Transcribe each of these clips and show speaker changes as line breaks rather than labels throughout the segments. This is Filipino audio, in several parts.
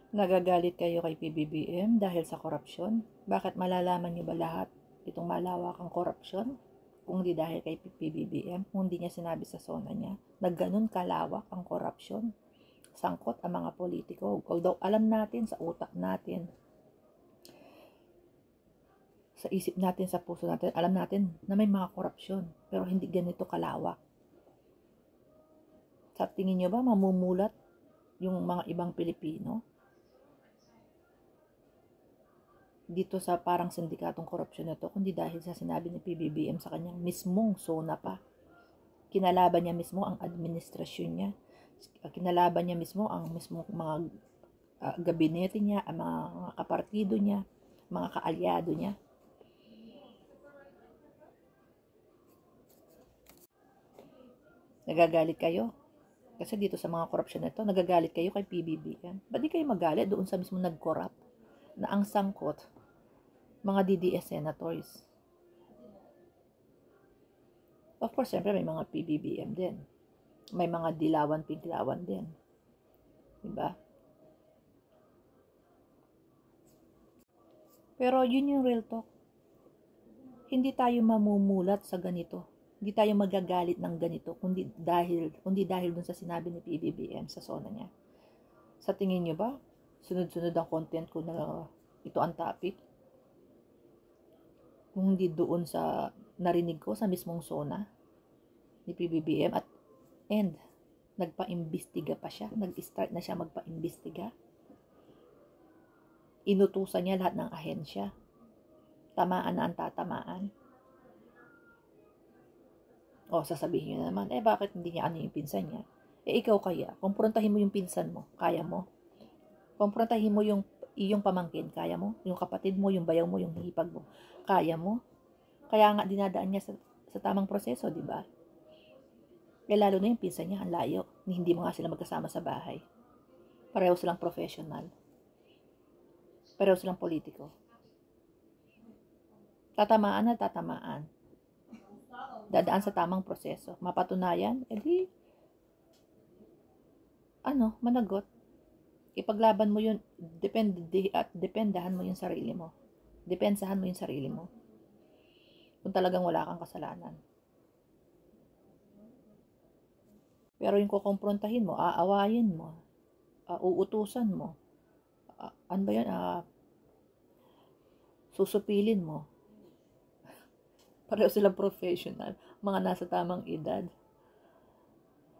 Nagagalit kayo kay PBBM dahil sa korupsyon? Bakit malalaman niyo ba lahat itong malawakang korupsyon? Kung di dahil kay PBBM, kung di niya sinabi sa SONA niya, na ganun kalawak ang korupsyon. Sangkot ang mga politiko. Although alam natin sa utak natin, sa isip natin, sa puso natin, alam natin na may mga korupsyon, pero hindi ganito kalawak. Sa tingin niyo ba mamumulat yung mga ibang Pilipino dito sa parang sindikatong korupsyon na to, kundi dahil sa sinabi ni PBBM sa kanyang mismong SONA pa? Kinalaban niya mismo ang administrasyon niya. Kinalaban niya mismo ang mismong mga gabinete niya, ang mga kapartido niya, mga kaalyado niya. Nagagalit kayo? Kasi dito sa mga korupsyon na ito, nagagalit kayo kay PBBM. Ba't di kayo magalit doon sa mismo nag-corrupt na ang sangkot mga DDS senators? Of course, siyempre may mga PBBM din. May mga dilawan-piglawan din. Diba? Pero yun yung real talk. Hindi tayo mamumulat sa ganito. Hindi tayo magagalit ng ganito kundi dahil dun sa sinabi ni PBBM sa SONA niya. Sa tingin niyo ba, sunod-sunod ang content ko na ito ang topic? Kung hindi doon sa narinig ko sa mismong SONA ni PBBM and nagpa-imbestiga pa siya, nag-start na siya magpa-imbestiga. Inutusan niya lahat ng ahensya. Tamaan na ang tatamaan. O, sasabihin niyo naman, bakit hindi niya ano yung pinsan niya? Ikaw kaya, kumprontahin mo yung pinsan mo, kaya mo? Kumprontahin mo yung iyong pamangkin, kaya mo? Yung kapatid mo, yung bayaw mo, yung hihipag mo, kaya mo? Kaya nga dinadaan niya sa tamang proseso, di ba? Lalo na yung pinsan niya, ang layo. Hindi mo nga sila magkasama sa bahay. Pareho silang professional. Pareho silang politiko. Tatamaan na tatamaan. Dadaan sa tamang proseso. Mapatunayan, managot. Ipaglaban mo yun, dependahan mo yung sarili mo. Depensahan mo yung sarili mo. Kung talagang wala kang kasalanan. Pero yung kukomprontahin mo, aawayin mo, uutusan mo, ano ba yun, susupilin mo. Pareho silang professional, mga nasa tamang edad.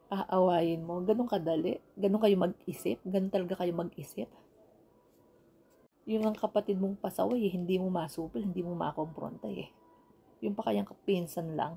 Aawayin mo, ganun kadali, ganun kayo mag-isip, ganun talaga kayo mag-isip. Yung ang kapatid mong pasaway, hindi mo masupil, hindi mo makompronta Yung pa kayang pinsan lang,